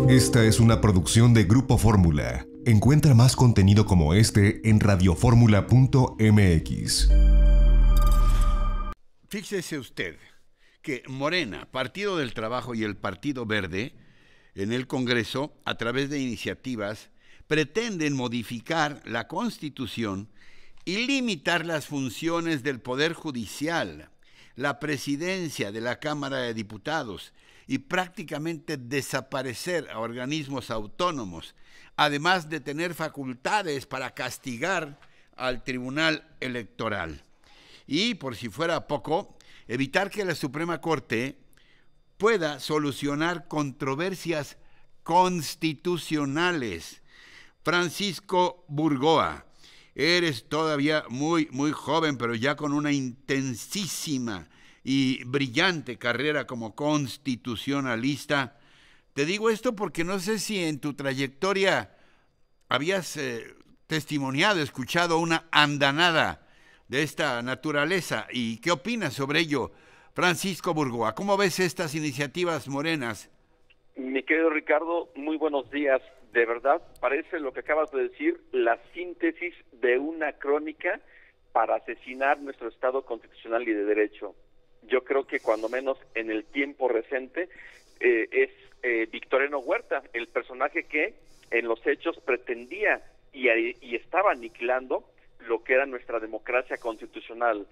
Esta es una producción de Grupo Fórmula. Encuentra más contenido como este en radioformula.mx. Fíjese usted que Morena, Partido del Trabajo y el Partido Verde, en el Congreso, a través de iniciativas, pretenden modificar la Constitución y limitar las funciones del Poder Judicial, la presidencia de la Cámara de Diputados y prácticamente desaparecer a organismos autónomos, además de tener facultades para castigar al Tribunal Electoral. Y, por si fuera poco, evitar que la Suprema Corte pueda solucionar controversias constitucionales. Francisco Burgoa, eres todavía muy joven, pero ya con una intensísima y brillante carrera como constitucionalista. Te digo esto porque no sé si en tu trayectoria habías testimoniado, escuchado una andanada de esta naturaleza. ¿Y qué opinas sobre ello, Francisco Burgoa? ¿Cómo ves estas iniciativas morenas? Mi querido Ricardo, muy buenos días. De verdad, parece lo que acabas de decir, la síntesis de una crónica para asesinar nuestro Estado constitucional y de derecho. Yo creo que cuando menos en el tiempo reciente es Victoriano Huerta, el personaje que en los hechos pretendía y estaba aniquilando lo que era nuestra democracia constitucional.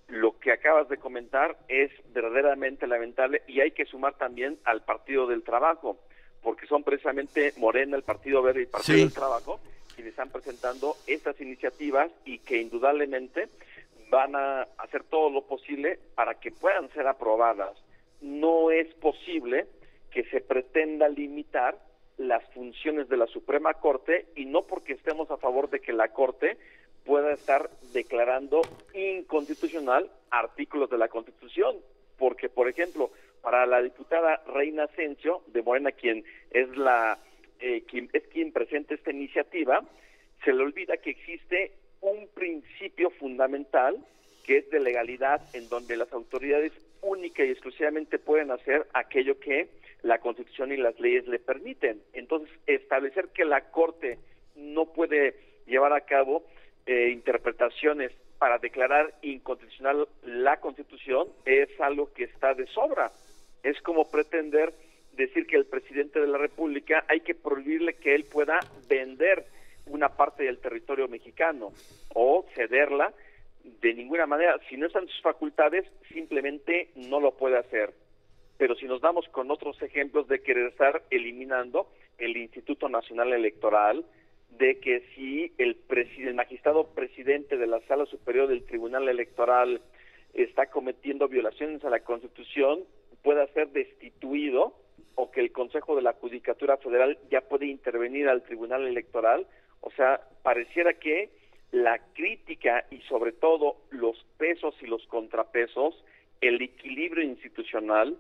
Lo que acabas de comentar es verdaderamente lamentable y hay que sumar también al Partido del Trabajo, porque son precisamente Morena, el Partido Verde y el Partido del Trabajo quienes están presentando estas iniciativas y que indudablemente van a hacer todo lo posible para que puedan ser aprobadas. No es posible que se pretenda limitar las funciones de la Suprema Corte y no porque estemos a favor de que la Corte pueda estar declarando inconstitucional artículos de la Constitución, porque, por ejemplo, para la diputada Reina Asensio de Morena, quien presenta esta iniciativa, se le olvida que existe un principio fundamental que es de legalidad, en donde las autoridades única y exclusivamente pueden hacer aquello que la Constitución y las leyes le permiten. Entonces, establecer que la Corte no puede llevar a cabo interpretaciones para declarar inconstitucional la Constitución es algo que está de sobra. Es como pretender decir que el presidente de la República hay que prohibirle que él pueda vender una parte del territorio mexicano o cederla. De ninguna manera, si no están sus facultades, simplemente no lo puede hacer. Pero si nos damos con otros ejemplos de querer estar eliminando el Instituto Nacional Electoral, de que si el magistrado presidente de la Sala Superior del Tribunal Electoral está cometiendo violaciones a la Constitución, pueda ser destituido, o que el Consejo de la Judicatura Federal ya puede intervenir al Tribunal Electoral. O sea, pareciera que la crítica y sobre todo los pesos y los contrapesos, el equilibrio institucional,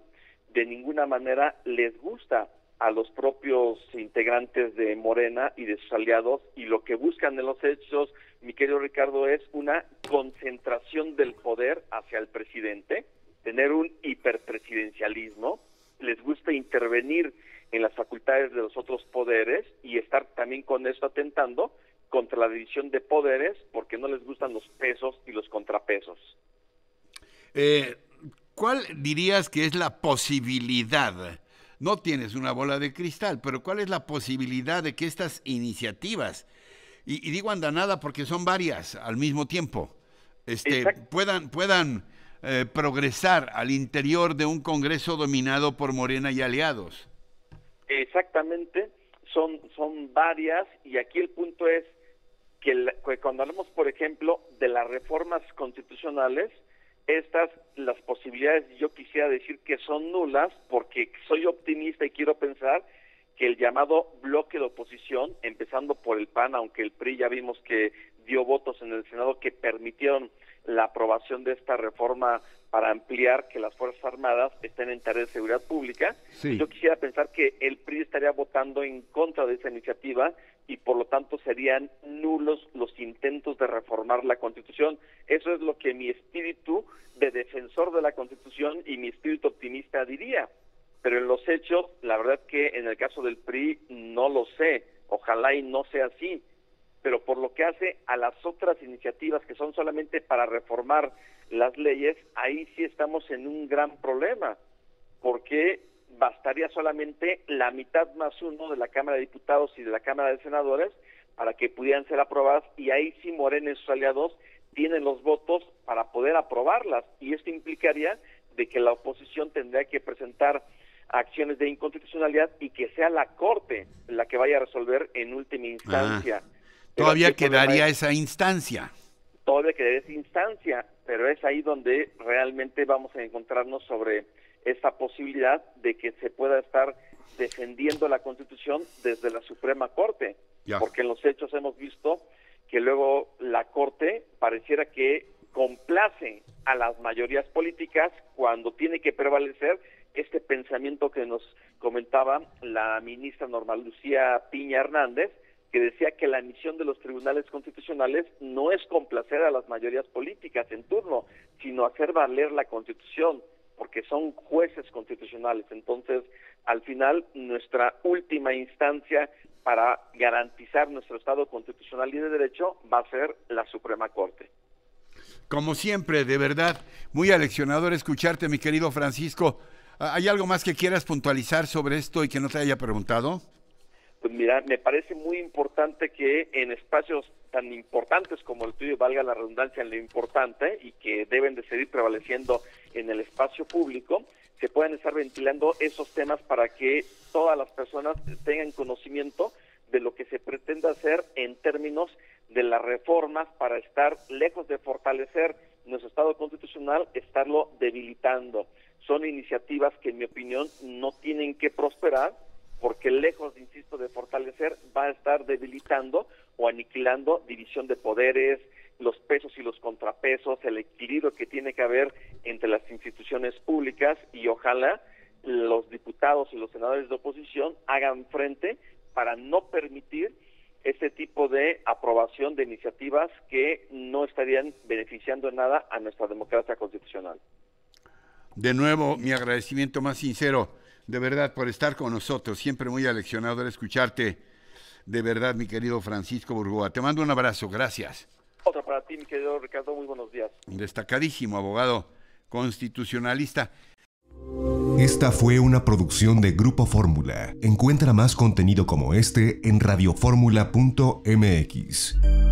de ninguna manera les gusta a los propios integrantes de Morena y de sus aliados, y lo que buscan en los hechos, mi querido Ricardo, es una concentración del poder hacia el presidente, tener un hiperpresidencialismo. Les gusta intervenir en las facultades de los otros poderes y estar también con esto atentando contra la división de poderes, porque no les gustan los pesos y los contrapesos. ¿Cuál dirías que es la posibilidad? No tienes una bola de cristal, pero ¿cuál es la posibilidad de que estas iniciativas, y digo andanada porque son varias al mismo tiempo, puedan progresar al interior de un Congreso dominado por Morena y aliados? Exactamente, son varias, y aquí el punto es que cuando hablamos, por ejemplo, de las reformas constitucionales, las posibilidades, yo quisiera decir que son nulas, porque soy optimista y quiero pensar que el llamado bloque de oposición, empezando por el PAN, aunque el PRI ya vimos que dio votos en el Senado que permitieron la aprobación de esta reforma para ampliar que las Fuerzas Armadas estén en tareas de seguridad pública. Sí. Yo quisiera pensar que el PRI estaría votando en contra de esa iniciativa y por lo tanto serían nulos los intentos de reformar la Constitución. Eso es lo que mi espíritu de defensor de la Constitución y mi espíritu optimista diría. pero en los hechos, la verdad que en el caso del PRI no lo sé, ojalá y no sea así, pero por lo que hace a las otras iniciativas que son solamente para reformar las leyes, ahí sí estamos en un gran problema, porque bastaría solamente la mitad más uno de la Cámara de Diputados y de la Cámara de Senadores para que pudieran ser aprobadas, y ahí sí Morena y sus aliados tienen los votos para poder aprobarlas, y esto implicaría de que la oposición tendría que presentar acciones de inconstitucionalidad y que sea la Corte la que vaya a resolver en última instancia. Todavía quedaría esa instancia. Todavía quedaría esa instancia, pero es ahí donde realmente vamos a encontrarnos sobre esa posibilidad de que se pueda estar defendiendo la Constitución desde la Suprema Corte, porque en los hechos hemos visto que luego la Corte pareciera que complace a las mayorías políticas cuando tiene que prevalecer este pensamiento que nos comentaba la ministra Norma Lucía Piña Hernández, que decía que la misión de los tribunales constitucionales no es complacer a las mayorías políticas en turno, sino hacer valer la Constitución, porque son jueces constitucionales. Entonces, al final, nuestra última instancia para garantizar nuestro Estado constitucional y de derecho va a ser la Suprema Corte. Como siempre, de verdad, muy aleccionador escucharte, mi querido Francisco. ¿Hay algo más que quieras puntualizar sobre esto y que no te haya preguntado? Pues mira, me parece muy importante que en espacios tan importantes como el tuyo, valga la redundancia en lo importante, y que deben de seguir prevaleciendo en el espacio público, se puedan estar ventilando esos temas para que todas las personas tengan conocimiento de lo que se pretende hacer en términos de las reformas para estar lejos de fortalecer nuestro Estado constitucional, estarlo debilitando. Son iniciativas que, en mi opinión, no tienen que prosperar, porque lejos, insisto, de fortalecer, va a estar debilitando o aniquilando división de poderes, los pesos y los contrapesos, el equilibrio que tiene que haber entre las instituciones públicas, y ojalá los diputados y los senadores de oposición hagan frente para no permitir ese tipo de aprobación de iniciativas que no estarían beneficiando en nada a nuestra democracia constitucional. De nuevo, mi agradecimiento más sincero, de verdad, por estar con nosotros. Siempre muy aleccionador escucharte, de verdad, mi querido Francisco Burgoa. Te mando un abrazo, gracias. Otra para ti, mi querido Ricardo, muy buenos días. Destacadísimo abogado constitucionalista. Esta fue una producción de Grupo Fórmula. Encuentra más contenido como este en radioformula.mx.